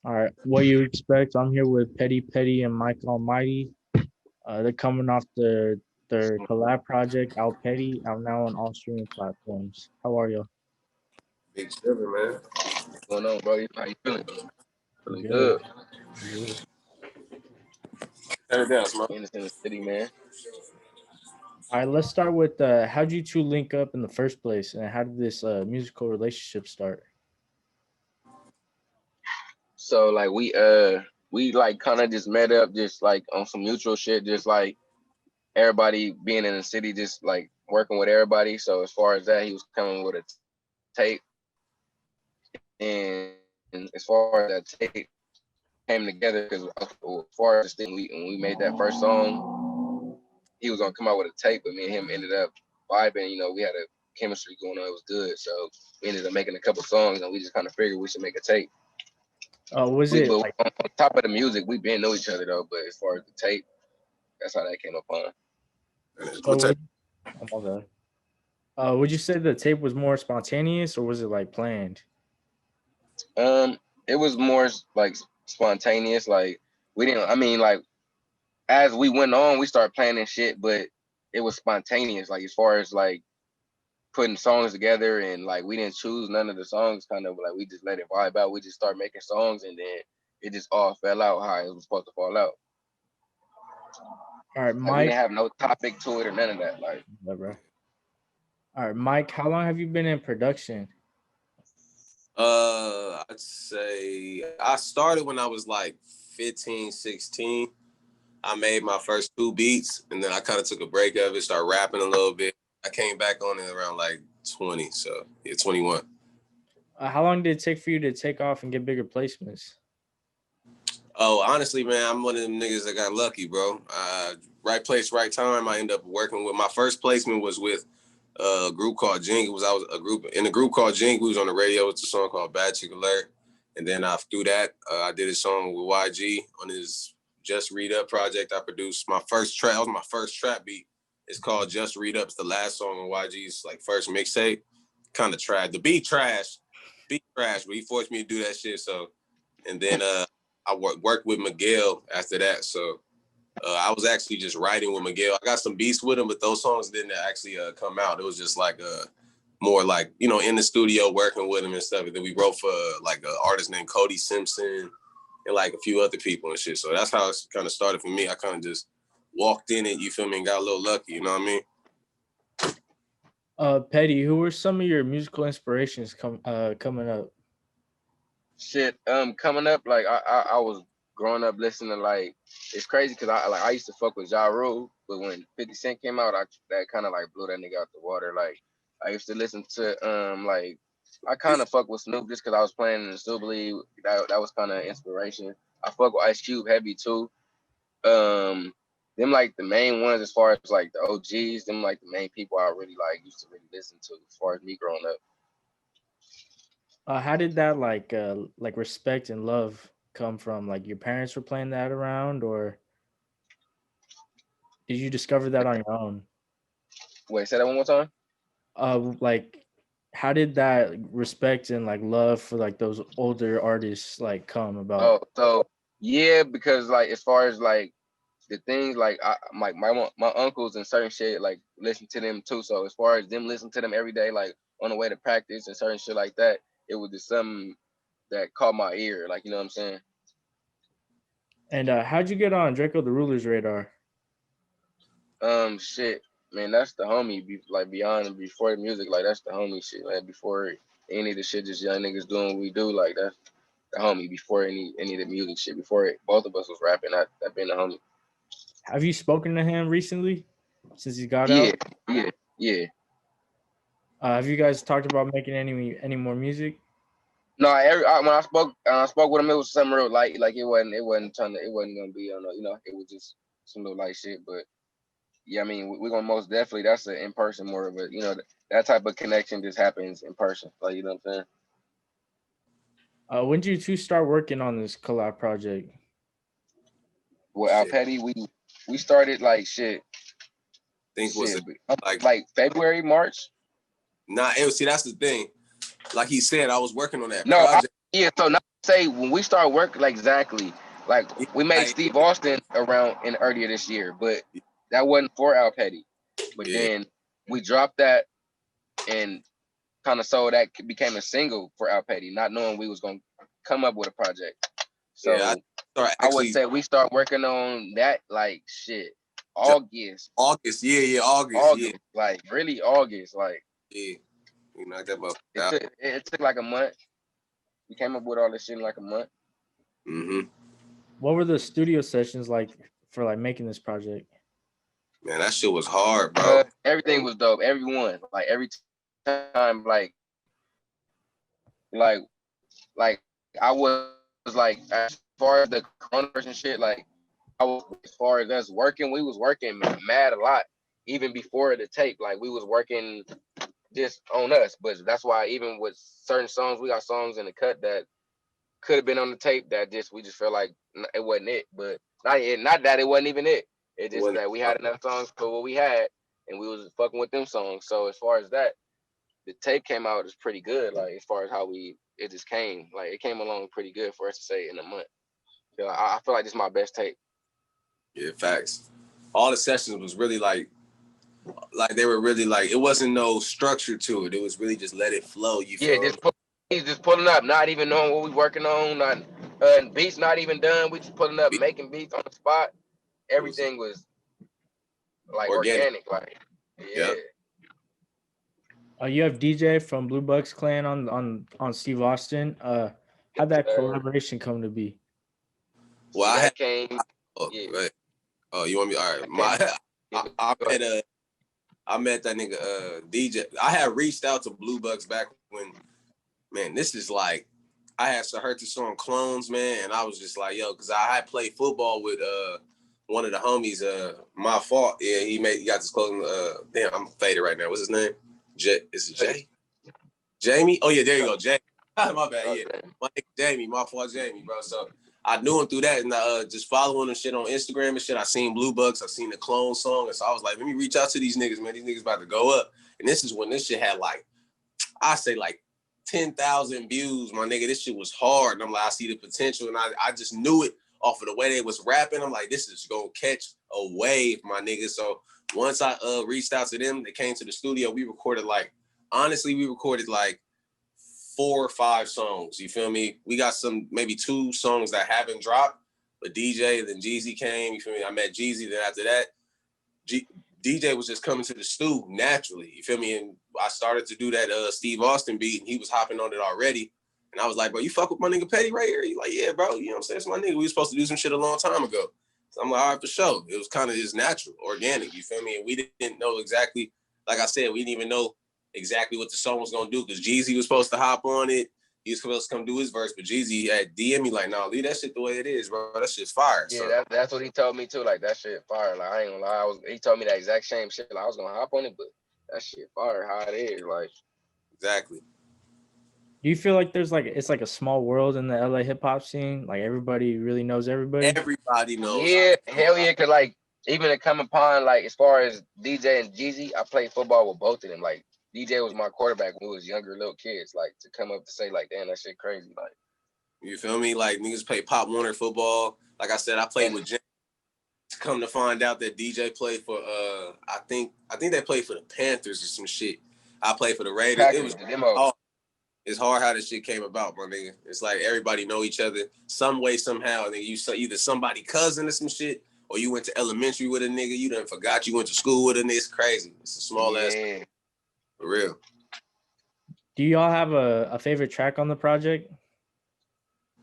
All right, what you expect? I'm here with PettyPetty and Mike Almighty. They're coming off their collab project, AlPetty, out now on all streaming platforms. How are you? Big Trevor, man. What's going on, bro? How you feeling? Feeling Good. good. Good. Turn it down, Smoke. In the city, man. All right, let's start with how'd you two link up in the first place, and how did this musical relationship start? So like we like kind of just met up, just like on some mutual shit, just like everybody being in the city, just like working with everybody. So as far as that, he was coming with a tape, and as far as that tape came together, because as far as the thing, when we made that first song, he was gonna come out with a tape, but me and him ended up vibing. You know, we had a chemistry going on. It was good, so we ended up making a couple songs, and we just kind of figured we should make a tape. Was it But like, on top of the music, we been know each other though. But as far as the tape, that's how that came upon. so would, oh, my bad. Would you say the tape was more spontaneous or was it like planned? It was more like spontaneous. Like we didn't. I mean, like as we went on, we started planning shit, but it was spontaneous. Like as far as like putting songs together, and like we didn't choose none of the songs. Kind of like we just let it vibe out. We just started making songs, and then it just all fell out how it was supposed to fall out. All right, Like we Mike. didn't have no topic to it or none of that. Like Yeah, bro. All right, Mike, how long have you been in production? I'd say I started when I was like 15, 16. I made my first 2 beats and then I kind of took a break of it, started rapping a little bit. I came back on it around like 20, so yeah, 21. How long did it take for you to take off and get bigger placements? Oh, honestly, man, I'm one of them niggas that got lucky, bro. Right place, right time. I ended up working with, my first placement was with a group called Jink. I was a group in a group called Jink. We was on the radio with a song called Bad Chick Alert. And then through that, I did a song with YG on his Just Read Up project. I produced my first track. That was my first trap beat. It's called Just Read Up. It's the last song on YG's like first mixtape. Kind of trash. The beat trash, but he forced me to do that shit. So, and then I worked with Miguel after that. So I was actually just writing with Miguel. I got some beats with him, but those songs didn't actually come out. It was just like more like, you know, in the studio working with him and stuff. And then we wrote for like an artist named Cody Simpson and like a few other people and shit. So that's how it kind of started for me. I kind of just walked in it, you feel me, and got a little lucky, you know what I mean? Petty, who were some of your musical inspirations coming up? shit, coming up, like I was growing up listening to, like, it's crazy because I used to fuck with Ja Rule, but when 50 Cent came out, that kind of like blew that nigga out the water. Like I used to listen to like I kind of fuck with Snoop just because I was playing in the Snoop League. That was kind of inspiration. I fuck with Ice Cube heavy too. Them like the main ones as far as like the OGs. Them like the main people I really like used to really listen to as far as me growing up. How did that like respect and love come from? Like your parents were playing that around, or did you discover that on your own? Wait, say that one more time. Like how did that respect and like love for like those older artists like come about? Oh, so yeah, because like as far as like the things like my uncles and certain shit like listen to them too. So as far as them listening to them every day, like on the way to practice and certain shit like that, it was just something that caught my ear. Like, you know what I'm saying? And how'd you get on Draco the Ruler's radar? Shit, man, that's the homie. Like beyond and before the music, like that's the homie shit. Like before any of the shit, just young niggas doing what we do. Like that's the homie. Before any of the music shit, before both of us was rapping, that been the homie. Have you spoken to him recently since he got Yeah, out? yeah. Have you guys talked about making any more music? No, when I spoke with him, it was something real light. Like it wasn't gonna be on, you know, it was just some little light shit. But yeah, I mean, we're gonna most definitely, that's an in person more of a, you know, that type of connection just happens in person. Like, you know what I'm When did you two start working on this collab project? saying? With AlPetty, we started like shit, I think was it like February, March. Nah, see, that's the thing. Like he said, I was working on that No, project. yeah. So not say when we start working, like exactly, like we made Like, Steve Austin around in earlier this year, but that wasn't for AlPetty. But yeah. then we dropped that and kind of so that became a single for AlPetty, not knowing we was gonna come up with a project. So I would say we start working on that like shit. August, August, yeah. Like really August, like yeah. We knocked that motherfucker it out. took like a month. We came up with all this shit in like a month. Mm-hmm. What were the studio sessions like for like making this project? Man, that shit was hard, bro. Everything was dope. Everyone, like every time, like I was like as far as the coronavirus and shit, like I was as far as us working, we was working mad a lot even before the tape. Like we was working just on us, but that's why even with certain songs, we got songs in the cut that could have been on the tape that we just felt like it wasn't it. But not that it wasn't even it. It just that we had enough songs for what we had, and we was fucking with them songs. So as far as that, the tape came out is pretty good. Like as far as how it just came, like it came along pretty good for us to say in a month. So I feel like this is my best tape. Yeah, facts. All the sessions was really like they were really like, it wasn't no structure to it. It was really just let it flow. You feel? He's just pulling up, not even knowing what we working on. Not beats not even done. We just pulling up, making beats on the spot. Everything was like organic. Like yeah. You have DJ from BlueBucksClan on Steve Austin. How'd that collaboration come to be? Well, that came. Right. Oh, you want me? All right. I met that nigga DJ. I had reached out to Blue Bucks back when, man, this is like, I had heard the song Clones, man, and I was just like, yo, because I had played football with one of the homies, My Fault. Yeah, he got this clothing. Damn, I'm faded right now. What's his name? Is it Jay? Jamie? Oh yeah, there you go, Jamie. My bad, yeah. My nigga Jamie, My Fault Jamie, bro. So I knew him through that, and just following him shit on Instagram and shit. I seen Blue Bucks, I seen the Clone song, and so I was like, let me reach out to these niggas, man. These niggas about to go up. And this is when this shit had like, I say like 10,000 views, my nigga. This shit was hard, and I'm like, I see the potential, and I just knew it off of the way they was rapping. I'm like, this is gonna catch a wave, my nigga. So once I reached out to them, they came to the studio. We recorded like 4 or 5 songs. You feel me? We got maybe 2 songs that haven't dropped, but DJ, then Jeezy came. You feel me? I met Jeezy. Then after that, DJ was just coming to the stew naturally. You feel me? And I started to do that Steve Austin beat, and he was hopping on it already. And I was like, bro, you fuck with my nigga Petty right here? He like, yeah, bro. You know what I'm saying? It's my nigga. We were supposed to do some shit a long time ago. So I'm like, all right, for sure. It was kind of just natural, organic. You feel me? And we didn't know exactly, like I said, we didn't even know exactly what the song was gonna do, because Jeezy was supposed to hop on it. He was supposed to come do his verse, but Jeezy had DM me like, "No, leave that shit the way it is, bro. That shit's fire." Yeah, so, that's what he told me too. Like that shit fire. Like I ain't gonna lie, he told me that exact same shit. Like I was gonna hop on it, but that shit fire. How it is, like exactly. Do you feel like it's like a small world in the LA hip hop scene? Like everybody really knows everybody. Everybody knows. Yeah, hell yeah. Cause like even to come upon like as far as DJ and Jeezy, I played football with both of them. Like DJ was my quarterback when we was younger little kids. Like to come up to say like, damn, that shit crazy. Like you feel me? Like niggas play Pop Warner football. Like I said, I played with Jim. To come to find out that DJ played for I think they played for the Panthers or some shit. I played for the Raiders. It was it's hard how this shit came about, my nigga. It's like everybody know each other some way, somehow. And then you either somebody cousin or some shit, or you went to elementary with a nigga. You done forgot you went to school with a nigga. It's crazy. It's a small ass. For real. Do y'all have a favorite track on the project?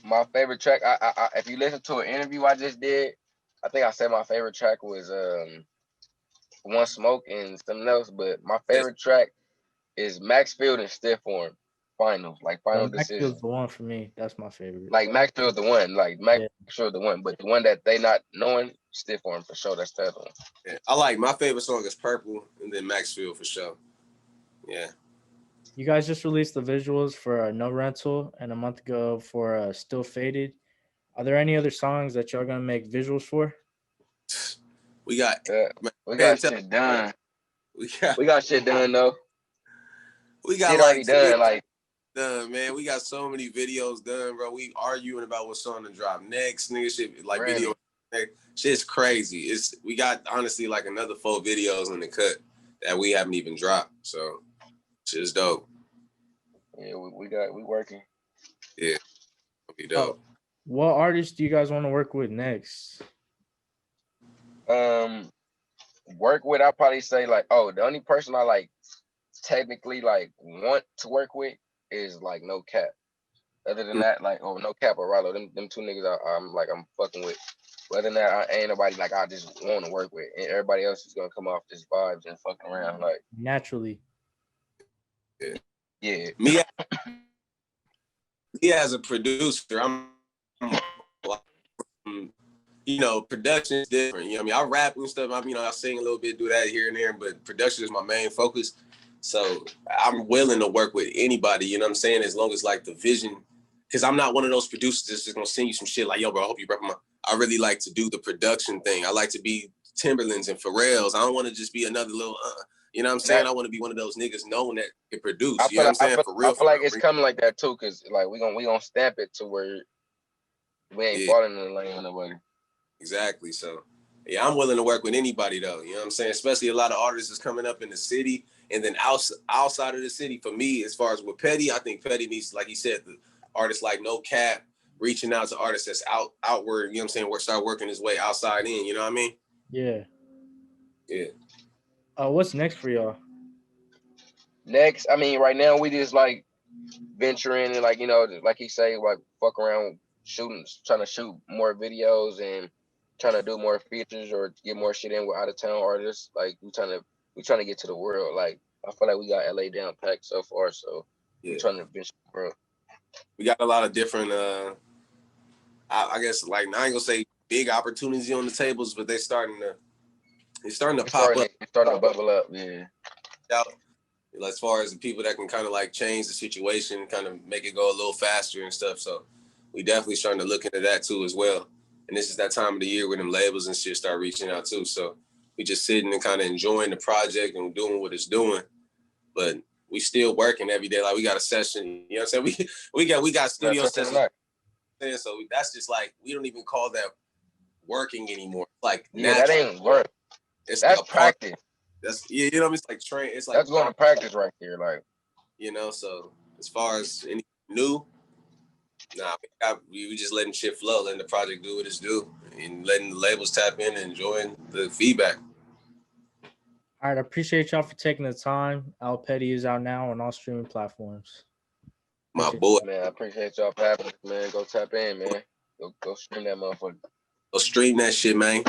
My favorite track, I if you listen to an interview I just did, I think I said my favorite track was One Smoke and something else. But my favorite track is Maxfield and Stiff Form. Finals, like final decision. Maxfield's the one for me. That's my favorite. Like Maxfield's the one, like Maxfield's the one, but the one that they not knowing, Stiff Form for sure. That's the other one. Yeah, I like my favorite song is Purple, and then Maxfield for sure. Yeah. You guys just released the visuals for No Rental and a month ago for Still Faded. Are there any other songs that y'all gonna make visuals for? We got shit done. We got shit done though. We got shit already done. Like done, man. We got so many videos done, bro. We arguing about what song to drop next, nigga. Shit, like Really? video, shit's crazy. We got honestly like another 4 videos in the cut that we haven't even dropped. So shit's dope. Yeah, we working. Yeah, it'll be dope. What artists do you guys want to work with next? Work with, I'll probably say like, the only person I like technically like want to work with is like No Cap. Other than that, like, No Cap or Rollo, them 2 niggas I'm fucking with. But other than that, I ain't nobody like I just want to work with. And everybody else is gonna come off this vibes and fucking around like Naturally. yeah. Me as a producer, production is different. You know what I mean? I rap and stuff. I sing a little bit, do that here and there, but production is my main focus. So I'm willing to work with anybody, you know what I'm saying? As long as like the vision, because I'm not one of those producers that's just gonna send you some shit like, yo, bro, I hope you rap I really like to do the production thing. I like to be Timberlands and Pharrells. I don't want to just be another little, you know what I'm saying? I want to be one of those niggas known that can produce. You know what I'm saying? For real. I feel like it's coming like that too, because like we gonna stamp it to where we ain't falling in the lane with nobody. Exactly. So yeah, I'm willing to work with anybody though. You know what I'm saying? Especially a lot of artists is coming up in the city, and then outside of the city. For me, as far as with Petty, I think Petty needs, like he said, the artists like No Cap, reaching out to artists that's outward. You know what I'm saying? Start working his way outside in. You know what I mean? Yeah. Yeah. What's next for y'all? Next, I mean, right now we just like venturing and like, like he say, like fuck around trying to shoot more videos and trying to do more features or get more shit in with out of town artists. Like we trying to get to the world. Like I feel like we got LA down packed so far, so we're trying to venture the world. We got a lot of different I guess like I ain't gonna say big opportunities on the tables, but they're starting to pop up. It's starting to bubble up, yeah. As far as the people that can kind of like change the situation, kind of make it go a little faster and stuff. So we definitely starting to look into that too as well. And this is that time of the year where them labels and shit start reaching out too. So we just sitting and kind of enjoying the project and doing what it's doing. But we still working every day. Like we got a session, you know what I'm saying? We got studio sessions. So that's just like, we don't even call that working anymore. Like that ain't work. That's like practice. That's, you know what I mean? It's like train. It's like that's going to practice right there. Like, so as far as any new, we just letting shit flow, letting the project do what it's do, and letting the labels tap in and enjoying the feedback. All right, I appreciate y'all for taking the time. AlPetty is out now on all streaming platforms. My boy. Man, I appreciate y'all for having us, man. Go tap in, man. Go stream that motherfucker. Go stream that shit, man.